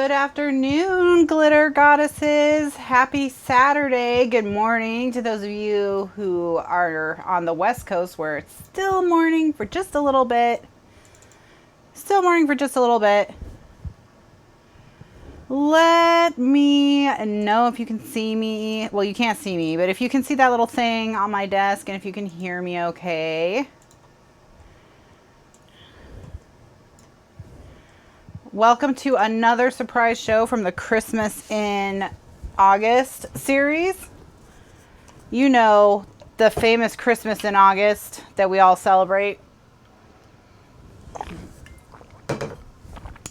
Good afternoon, glitter goddesses. Happy Saturday. Good morning to those of you who are on the West Coast where it's still morning for just a little bit. Still morning for just a little bit. Let me know if you can see me. Well, you can't see me, but if you can see that little thing on my desk and if you can hear me okay. Welcome to another surprise show from the Christmas in August series. You know, the famous Christmas in August that we all celebrate.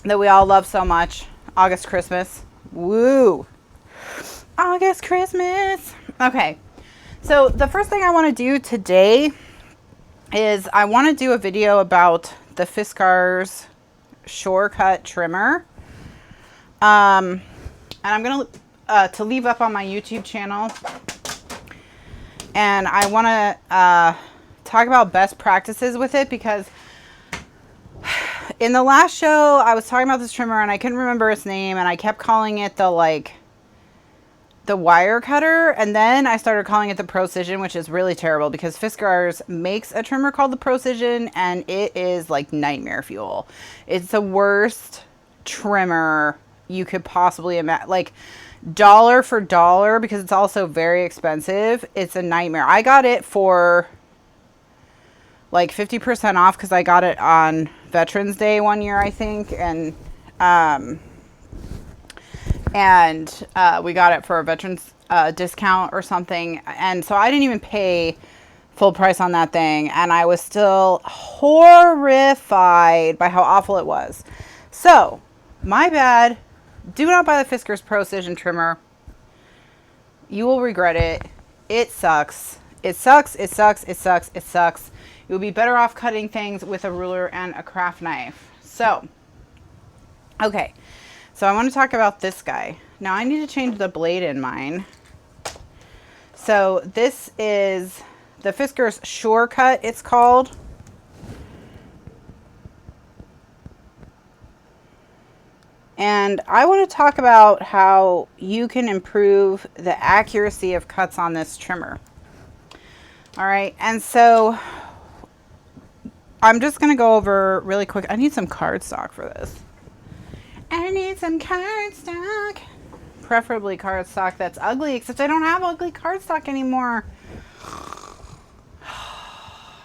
That we all love so much. August Christmas. Woo! August Christmas. Okay. So the first thing I want to do today is I want to do a video about the Fiskars SureCut trimmer. And I'm going to leave up on my YouTube channel. And I want to talk about best practices with it because in the last show I was talking about this trimmer and I couldn't remember its name and I kept calling it the wire cutter, and then I started calling it the Procision, which is really terrible because Fiskars makes a trimmer called the Procision and it is like nightmare fuel. It's the worst trimmer you could possibly imagine. Like dollar for dollar, because it's also very expensive. It's a nightmare. I got it for like 50% off because I got it on Veterans Day one year, I think, and we got it for a veterans discount or something. And so I didn't even pay full price on that thing. And I was still horrified by how awful it was. So, my bad. Do not buy the Fiskars Procision trimmer. You will regret it. It sucks. It sucks. It sucks. It sucks. It sucks. You'll be better off cutting things with a ruler and a craft knife. So, okay. So I want to talk about this guy. Now I need to change the blade in mine. So this is the Fiskars SureCut, it's called. And I want to talk about how you can improve the accuracy of cuts on this trimmer. All right, and so I'm just going to go over really quick. I need some cardstock for this. I need some cardstock. Preferably cardstock that's ugly, except I don't have ugly cardstock anymore.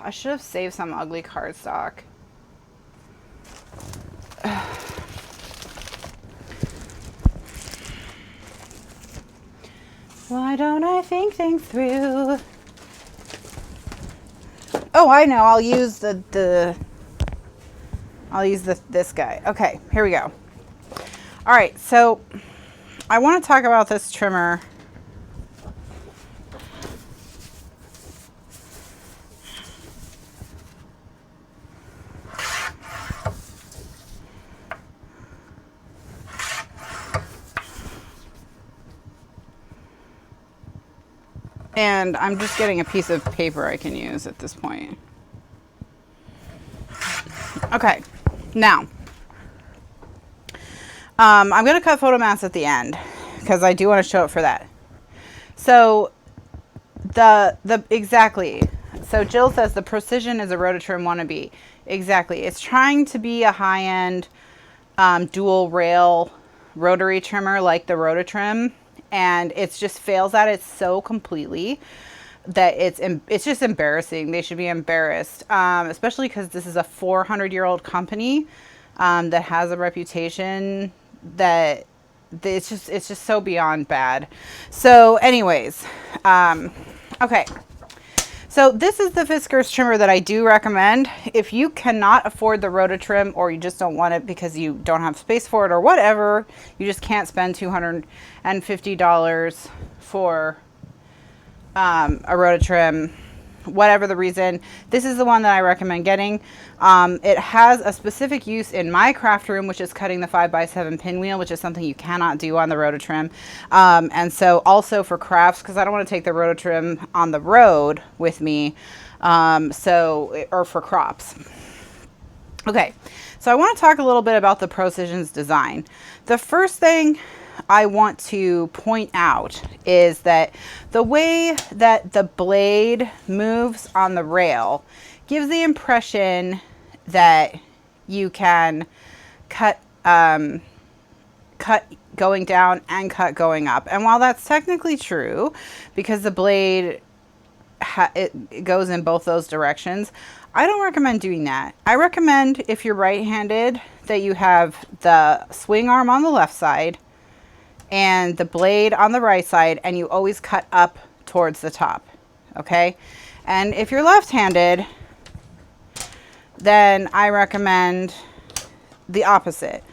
I should have saved some ugly cardstock. Why don't I think things through? Oh, I know. I'll use this guy. Okay, here we go. All right, so I want to talk about this trimmer. And I'm just getting a piece of paper I can use at this point. Okay, now I'm going to cut photo mats at the end because I do want to show it for that. So exactly. So Jill says the Procision is a Rototrim wannabe. Exactly. It's trying to be a high-end dual rail rotary trimmer like the Rototrim, and it just fails at it so completely that it's just embarrassing. They should be embarrassed, especially because this is a 400-year-old company that has a reputation that it's just so beyond bad. So anyways, okay. So this is the Fiskars trimmer that I do recommend. If you cannot afford the Rototrim, or you just don't want it because you don't have space for it or whatever, you just can't spend $250 for a Rototrim, whatever the reason, this is the one that I recommend getting. It has a specific use in my craft room, which is cutting the 5x7 pinwheel, which is something you cannot do on the Rototrim. And so also for crafts, because I don't want to take the Rototrim on the road with me, or for crops. Okay, so I want to talk a little bit about the Procision's design. The first thing I want to point out is that the way that the blade moves on the rail gives the impression that you can cut going down and cut going up. And while that's technically true, because the blade it goes in both those directions, I don't recommend doing that. I recommend, if you're right-handed, that you have the swing arm on the left side and the blade on the right side, and you always cut up towards the top, okay? And if you're left-handed, then I recommend the opposite,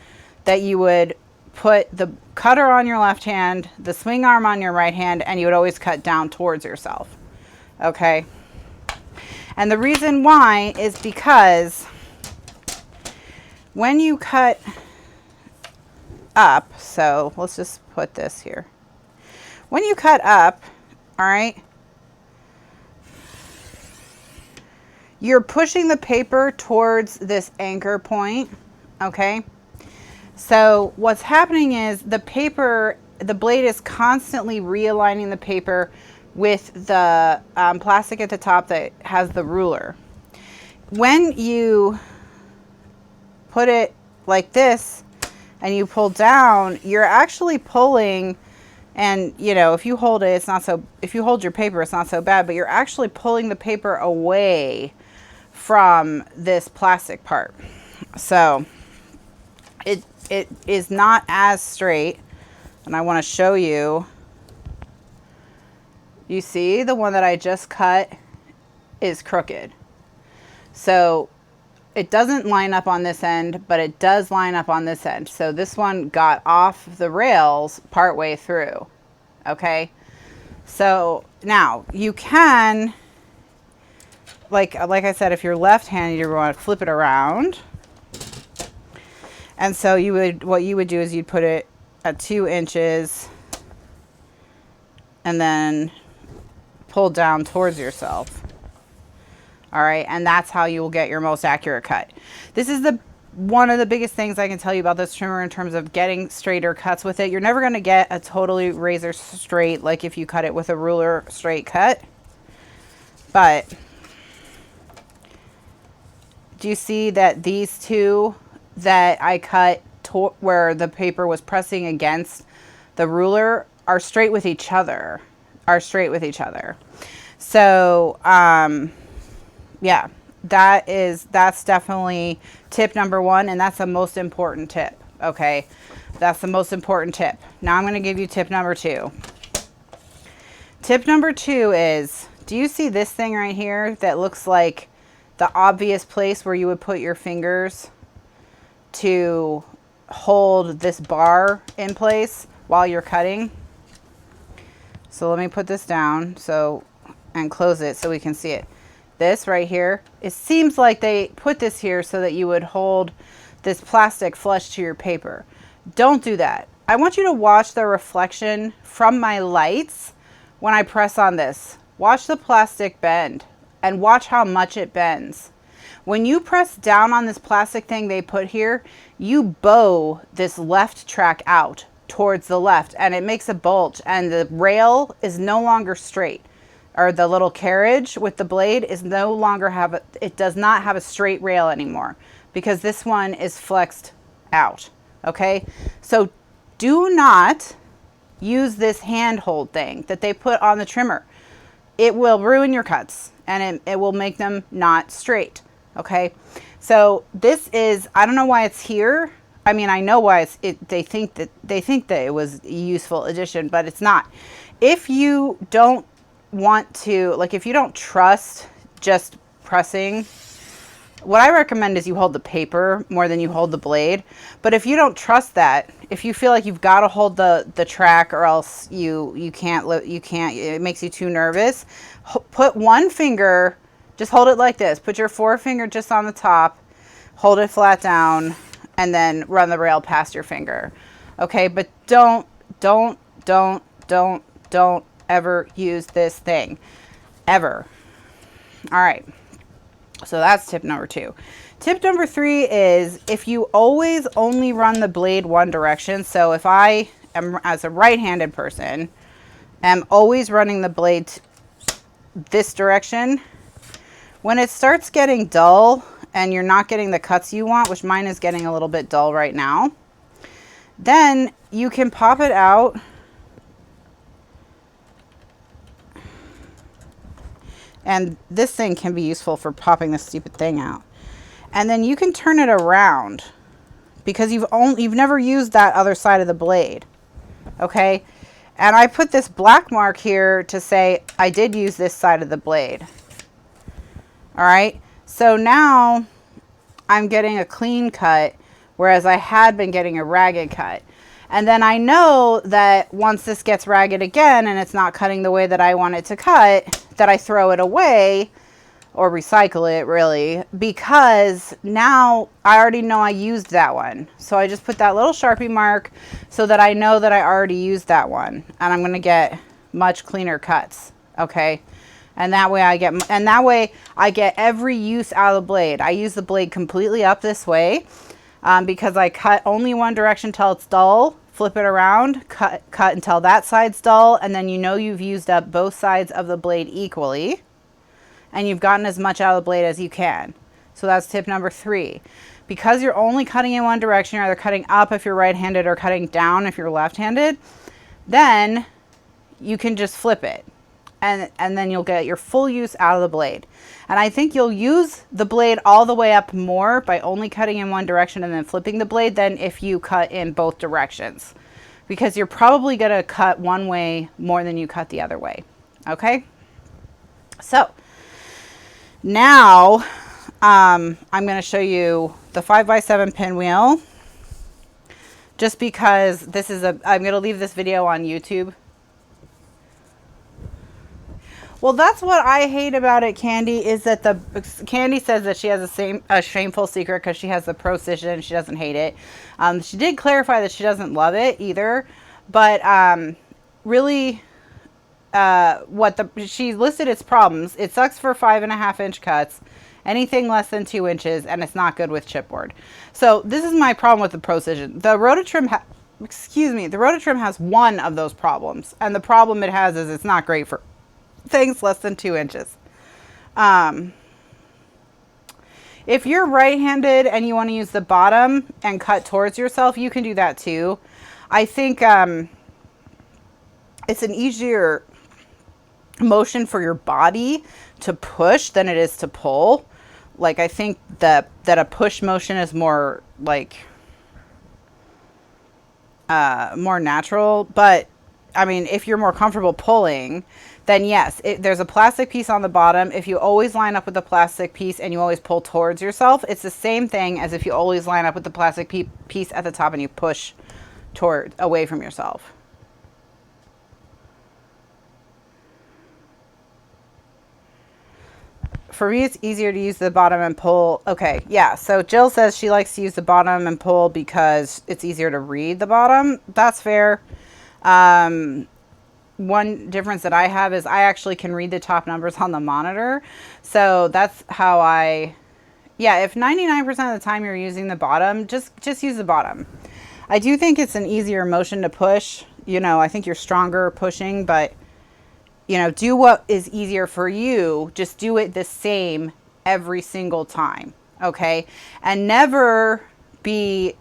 that you would put the cutter on your left hand, the swing arm on your right hand, and you would always cut down towards yourself, okay? And the reason why is because when you cut up, so let's just put this here. When you cut up, all right, you're pushing the paper towards this anchor point, okay? So what's happening is the blade is constantly realigning the paper with the plastic at the top that has the ruler. When you put it like this and you pull down, you're actually pulling, and you know, if you hold it, it's not so, if you hold your paper, it's not so bad, but you're actually pulling the paper away from this plastic part. So it is not as straight, and I want to show you. You see, the one that I just cut is crooked. So it doesn't line up on this end, but it does line up on this end. So this one got off the rails partway through, okay? So now you can, like I said, if you're left-handed, you want to flip it around. And so what you would do is you'd put it at 2 inches and then pull down towards yourself. All right, and that's how you will get your most accurate cut. This is one of the biggest things I can tell you about this trimmer in terms of getting straighter cuts with it. You're never going to get a totally razor straight like if you cut it with a ruler straight cut. But do you see that these two that I cut where the paper was pressing against the ruler are straight with each other? So yeah, that's definitely tip number 1, and that's the most important tip. Okay, that's the most important tip. Now I'm going to give you tip number 2. Tip number 2 is, do you see this thing right here that looks like the obvious place where you would put your fingers to hold this bar in place while you're cutting? So let me put this down and close it so we can see it. This right here, it seems like they put this here so that you would hold this plastic flush to your paper. Don't do that. I want you to watch the reflection from my lights when I press on this. Watch the plastic bend and watch how much it bends. When you press down on this plastic thing they put here, you bow this left track out towards the left and it makes a bulge, and the rail is no longer straight, or the little carriage with the blade is no longer it does not have a straight rail anymore because this one is flexed out. Okay, so do not use this handhold thing that they put on the trimmer. It will ruin your cuts and it will make them not straight. Okay, so this is, I don't know why it's here. I mean, I know why they think that it was a useful addition, but it's not. If you don't want to, like, if you don't trust just pressing, what I recommend is you hold the paper more than you hold the blade. But if you don't trust that, if you feel like you've got to hold the track or else you can't, it makes you too nervous, put one finger, just hold it like this. Put your forefinger just on the top, hold it flat down, and then run the rail past your finger. Okay, but don't ever use this thing, ever. All right, so that's tip number 2. Tip number 3 is if you always only run the blade one direction. So if I am, as a right-handed person, am always running the blade this direction, when it starts getting dull and you're not getting the cuts you want, which mine is getting a little bit dull right now, then you can pop it out and this thing can be useful for popping this stupid thing out. And then you can turn it around because you've never used that other side of the blade. Okay? And I put this black mark here to say I did use this side of the blade. All right? So now I'm getting a clean cut, whereas I had been getting a ragged cut. And then I know that once this gets ragged again and it's not cutting the way that I want it to cut, that I throw it away or recycle it, really, because now I already know I used that one. So I just put that little Sharpie mark so that I know that I already used that one, and I'm going to get much cleaner cuts. Okay? And that way I get every use out of the blade. I use the blade completely up this way because I cut only one direction till it's dull, flip it around, cut until that side's dull, and then you know you've used up both sides of the blade equally and you've gotten as much out of the blade as you can. So that's tip number 3. Because you're only cutting in one direction, you're either cutting up if you're right-handed or cutting down if you're left-handed, then you can just flip it. And then you'll get your full use out of the blade. And I think you'll use the blade all the way up more by only cutting in one direction and then flipping the blade than if you cut in both directions. Because you're probably going to cut one way more than you cut the other way. Okay? So, now I'm going to show you the 5x7 pinwheel. Just because this is I'm going to leave this video on YouTube. Well, that's what I hate about it, Candy, is that Candy says that she has a shameful secret because she has the Procision. She doesn't hate it. She did clarify that she doesn't love it either, but really, she listed its problems. It sucks for 5.5-inch cuts, anything less than 2 inches, and it's not good with chipboard. So this is my problem with the Procision. The Rototrim has one of those problems, and the problem it has is it's not great for things less than 2 inches. If you're right-handed and you want to use the bottom and cut towards yourself, you can do that too. I think it's an easier motion for your body to push than it is to pull. Like, I think that a push motion is more like more natural, but I mean, if you're more comfortable pulling, then yes, there's a plastic piece on the bottom. If you always line up with the plastic piece and you always pull towards yourself, it's the same thing as if you always line up with the plastic piece at the top and you push away from yourself. For me, it's easier to use the bottom and pull. Okay, yeah, so Jill says she likes to use the bottom and pull because it's easier to read the bottom. That's fair. One difference that I have is I actually can read the top numbers on the monitor. So that's how if 99% of the time you're using the bottom, just use the bottom. I do think it's an easier motion to push. You know, I think you're stronger pushing, but you know, do what is easier for you. Just do it the same every single time. Okay. And never be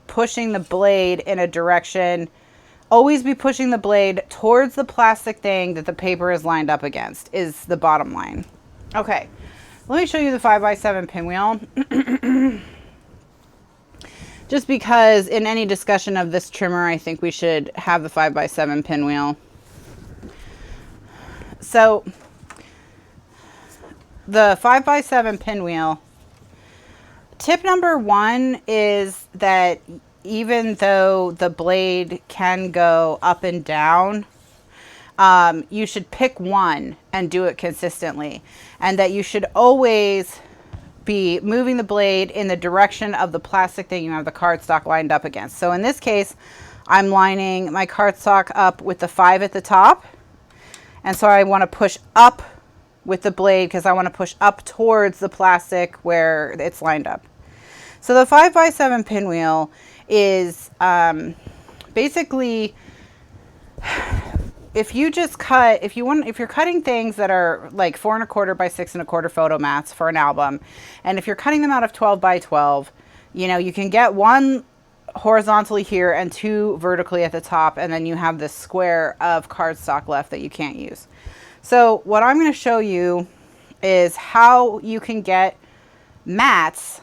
pushing the blade in a direction. Always be pushing the blade towards the plastic thing that the paper is lined up against, is the bottom line. Okay, let me show you the 5x7 pinwheel. Just because in any discussion of this trimmer, I think we should have the 5x7 pinwheel. So, the 5x7 pinwheel, tip number 1 is that even though the blade can go up and down, you should pick one and do it consistently. And that you should always be moving the blade in the direction of the plastic thing you have the cardstock lined up against. So in this case, I'm lining my cardstock up with the 5 at the top. And so I want to push up with the blade because I want to push up towards the plastic where it's lined up. So the 5x7 pinwheel is basically, if you're cutting things that are like 4 1/4 by 6 1/4 photo mats for an album, and if you're cutting them out of 12 by 12, you know, you can get one horizontally here and 2 vertically at the top, and then you have this square of cardstock left that you can't use. So what I'm going to show you is how you can get mats,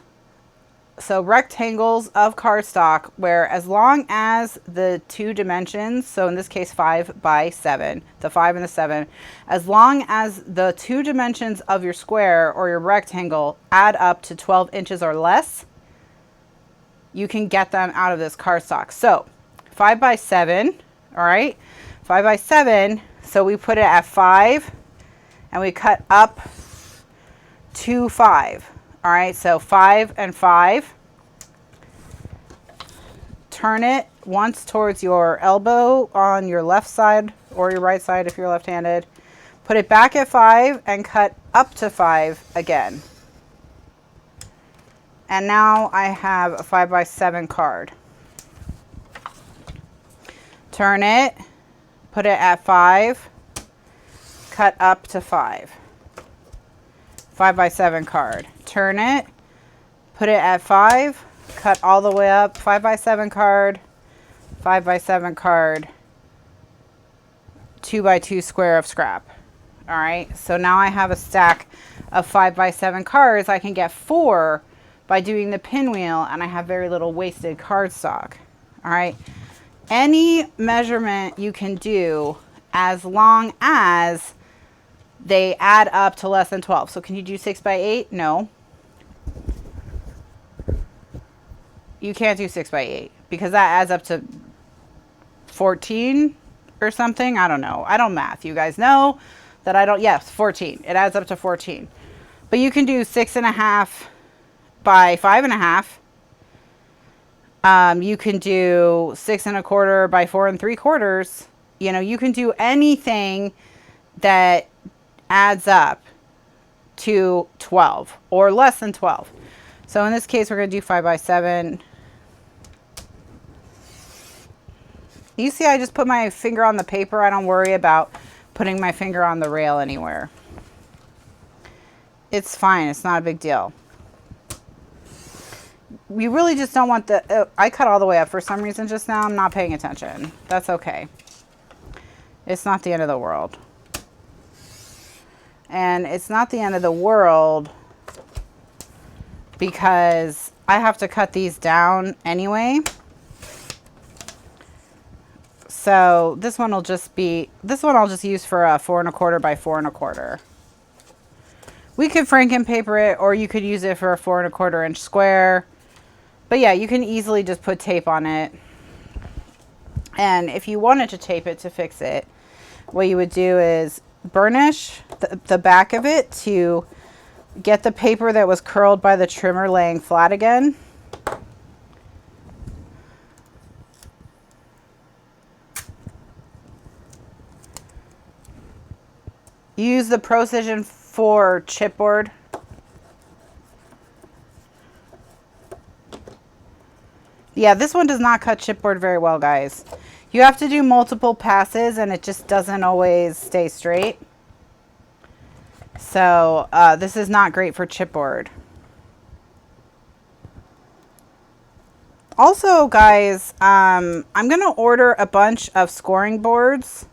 so rectangles of cardstock, where as long as the 2 dimensions, so in this case 5x7, the 5 and the 7, as long as the 2 dimensions of your square or your rectangle add up to 12 inches or less, you can get them out of this cardstock. So 5x7, all right, 5x7, so we put it at 5 and we cut up to 5. All right, so 5 and 5. Turn it once towards your elbow on your left side or your right side if you're left-handed. Put it back at 5 and cut up to 5 again. And now I have a 5x7 card. Turn it, put it at 5, cut up to 5. 5x7 card. Turn it, put it at 5, cut all the way up, 5x7 card, 5x7 card, 2x2 square of scrap. All right, so now I have a stack of 5x7 cards. I can get 4 by doing the pinwheel, and I have very little wasted cardstock. All right, any measurement you can do as long as they add up to less than 12. So can you do 6x8? No. You can't do 6x8 because that adds up to 14 or something. I don't know. I don't math. You guys know that I don't. Yes, 14. It adds up to 14. But you can do 6.5 by 5.5. You can do 6 1/4 by 4 3/4. You know, you can do anything that adds up to 12 or less than 12. So in this case, we're going to do 5x7. You see, I just put my finger on the paper. I don't worry about putting my finger on the rail anywhere. It's fine. It's not a big deal. We really just don't want the... I cut all the way up for some reason just now. I'm not paying attention. That's okay. It's not the end of the world. And it's not the end of the world because I have to cut these down anyway. So this one will just be, this one I'll just use for a 4 1/4 by 4 1/4. We could Franken paper it, or you could use it for a 4 1/4 inch square. But yeah, you can easily just put tape on it. And if you wanted to tape it to fix it, what you would do is burnish the back of it to get the paper that was curled by the trimmer laying flat again. Use the Precision for chipboard. Yeah, this one does not cut chipboard very well, guys. You have to do multiple passes and it just doesn't always stay straight. So this is not great for chipboard. Also, guys, I'm going to order a bunch of scoring boards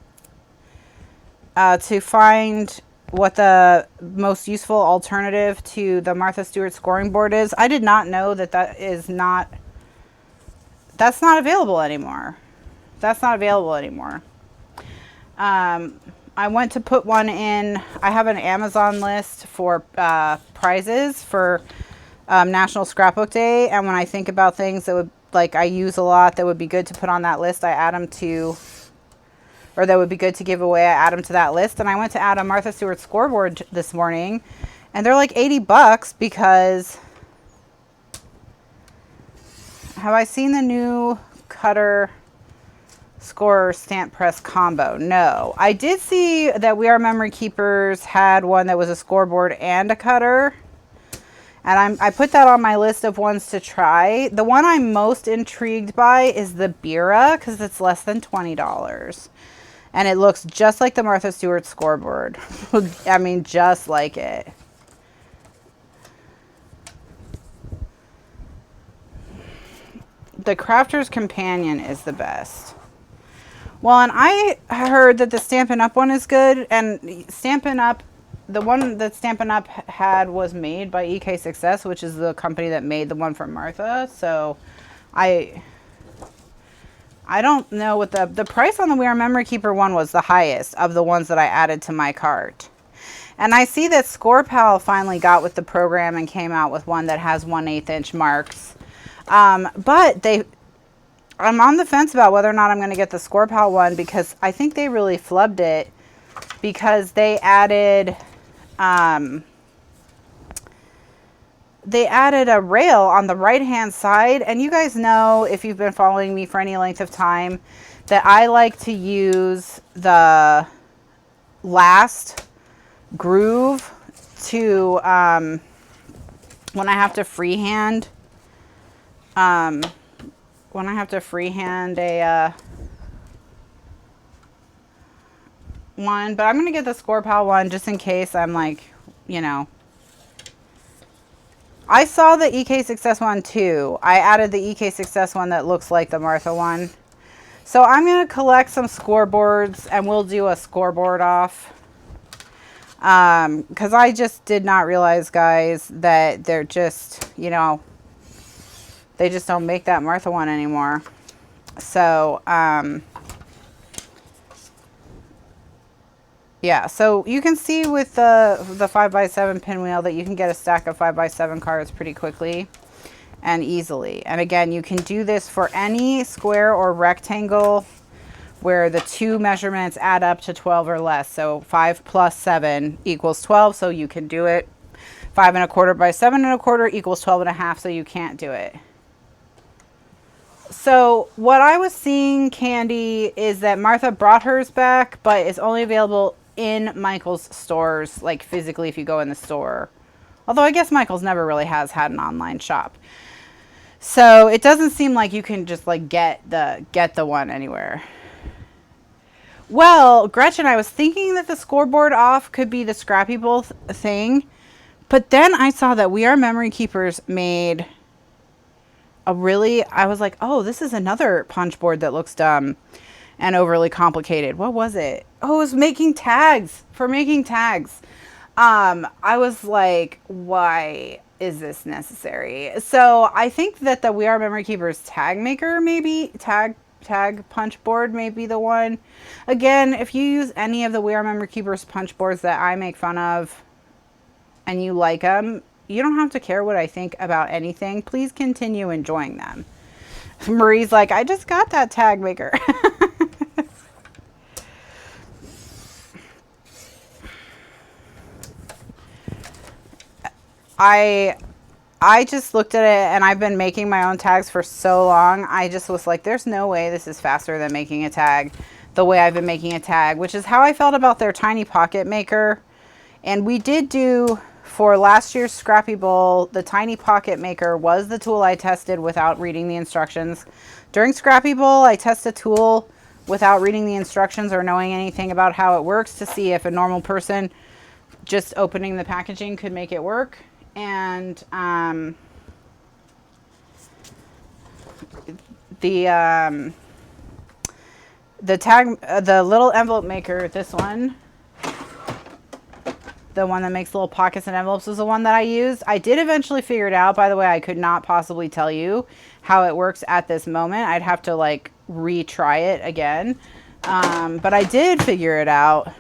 to find what the most useful alternative to the Martha Stewart scoring board is. I did not know that that's not available anymore. That's not available anymore. I went to put one in. I have an Amazon list for prizes for National Scrapbook Day, and when I think about things that would, like, I use a lot that would be good to put on that list, I add them to, or that would be good to give away, I add them to that list. And I went to add a Martha Stewart scoreboard this morning, and they're like $80 because, have I seen the new cutter? Score stamp press combo. No. I did see that We Are Memory Keepers had one that was a scoreboard and a cutter. And I put that on my list of ones to try. The one I'm most intrigued by is the Bira because it's less than $20. And it looks just like the Martha Stewart scoreboard. I mean, just like it. The Crafter's Companion is the best. Well, and I heard that the Stampin' Up one is good. And Stampin' Up, the one that Stampin' Up had was made by EK Success, which is the company that made the one for Martha. So I don't know what the price on the We Are Memory Keeper one was the highest of the ones that I added to my cart. And I see that ScorePal finally got with the program and came out with one that has 1/8 inch marks. But I'm on the fence about whether or not I'm going to get the ScorePal one because I think they really flubbed it because they added a rail on the right hand side. And you guys know, if you've been following me for any length of time, that I like to use the last groove to when I have to freehand a one, but I'm going to get the ScorePal one just in case I'm like, you know. I saw the EK Success one too. I added the EK Success one that looks like the Martha one. So I'm going to collect some scoreboards and we'll do a scoreboard off. Because I just did not realize, guys, that they're just, you know, they just don't make that Martha one anymore. So, yeah, so you can see with the 5x7 pinwheel that you can get a stack of 5x7 cards pretty quickly and easily. And again, you can do this for any square or rectangle where the two measurements add up to 12 or less. So 5 plus 7 equals 12, so you can do it. 5 1/4 by 7 1/4 equals 12 1/2, so you can't do it. So what I was seeing, Candy, is that Martha brought hers back, but it's only available in Michael's stores, like physically if you go in the store. Although I guess Michael's never really has had an online shop. So it doesn't seem like you can just like get the one anywhere. Well, Gretchen, I was thinking that the scoreboard off could be the Scrappy Bowl thing, but then I saw that We Are Memory Keepers made I was like, oh, this is another punch board that looks dumb and overly complicated. What was it? Oh, it was making tags, for making tags. I was like, why is this necessary? So I think that the We Are Memory Keepers tag maker, maybe tag punch board may be the one. Again, if you use any of the We Are Memory Keepers punch boards that I make fun of and you like them, you don't have to care what I think about anything. Please continue enjoying them. Marie's like, I just got that tag maker. I just looked at it and I've been making my own tags for so long. I just was like, there's no way this is faster than making a tag the way I've been making a tag, which is how I felt about their tiny pocket maker. And we did do, for last year's Scrappy Bowl, the tiny pocket maker was the tool I tested without reading the instructions. During Scrappy Bowl, I test a tool without reading the instructions or knowing anything about how it works to see if a normal person just opening the packaging could make it work. And the little envelope maker, this one, the one that makes little pockets and envelopes, was the one that I used. I did eventually figure it out. By the way, I could not possibly tell you how it works at this moment. I'd have to like retry it again. But I did figure it out.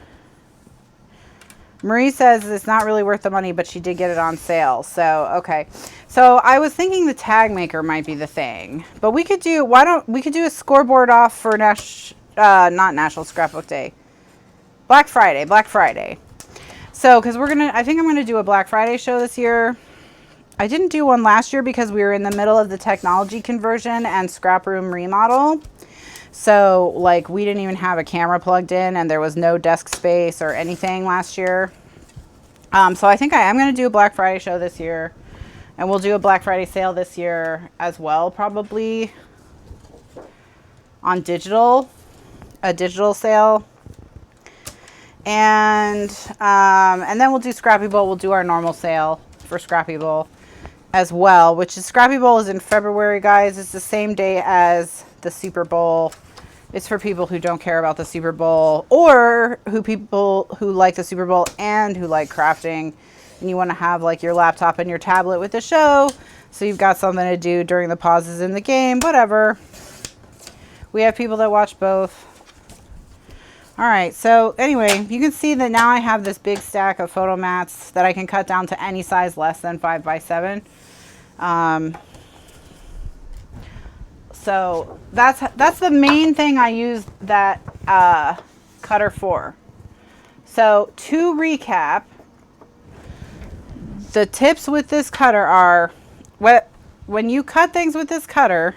Marie says it's not really worth the money, but she did get it on sale. So, okay. So I was thinking the tag maker might be the thing, but we could do, we could do a scoreboard off for not National Scrapbook Day. Black Friday. So, cause I think I'm going to do a Black Friday show this year. I didn't do one last year because we were in the middle of the technology conversion and scrap room remodel. So like we didn't even have a camera plugged in and there was no desk space or anything last year. So I think I am going to do a Black Friday show this year, and we'll do a Black Friday sale this year as well, probably on digital, a digital sale. And then we'll do Scrappy Bowl. We'll do our normal sale for Scrappy Bowl as well, which is Scrappy Bowl is in February, guys. It's the same day as the Super Bowl. It's for people who don't care about the Super Bowl, or people who like the Super Bowl and who like crafting, and you want to have like your laptop and your tablet with the show, so you've got something to do during the pauses in the game, whatever. We have people that watch both. All right, so anyway, you can see that now I have this big stack of photo mats that I can cut down to any size less than 5 by 7. So that's the main thing I use that cutter for. So to recap, the tips with this cutter are, when you cut things with this cutter,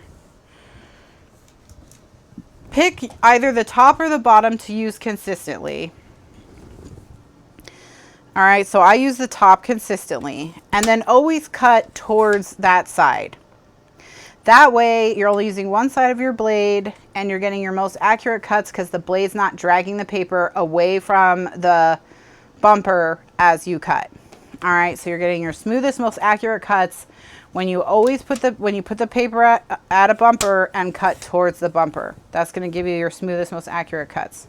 pick either the top or the bottom to use consistently. All right, so I use the top consistently, and then always cut towards that side. That way you're only using one side of your blade and you're getting your most accurate cuts because the blade's not dragging the paper away from the bumper as you cut. All right, so you're getting your smoothest, most accurate cuts when you always put the paper at a bumper and cut towards the bumper. That's going to give you your smoothest, most accurate cuts.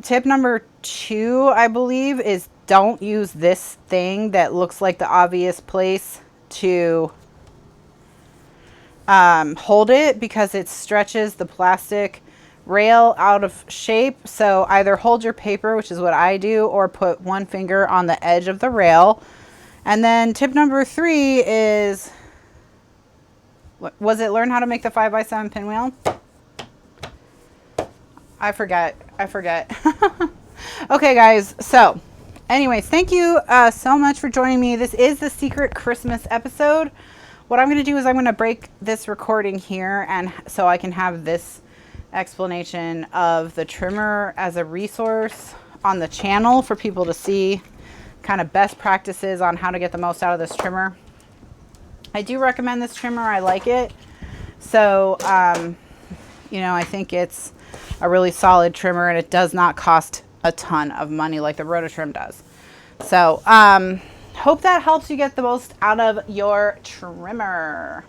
Tip number 2, I believe, is don't use this thing that looks like the obvious place to hold it, because it stretches the plastic rail out of shape. So either hold your paper, which is what I do, or put one finger on the edge of the rail. And then tip number 3 is, what was it? Learn how to make the 5 by 7 pinwheel. I forget. Okay, guys. So anyways, thank you so much for joining me. This is the secret Christmas episode. What I'm going to do is I'm going to break this recording here, and so I can have this explanation of the trimmer as a resource on the channel for people to see kind of best practices on how to get the most out of this trimmer. I do recommend this trimmer. I like it. So, you know, I think it's a really solid trimmer, and it does not cost a ton of money like the Rototrim does. So, hope that helps you get the most out of your trimmer.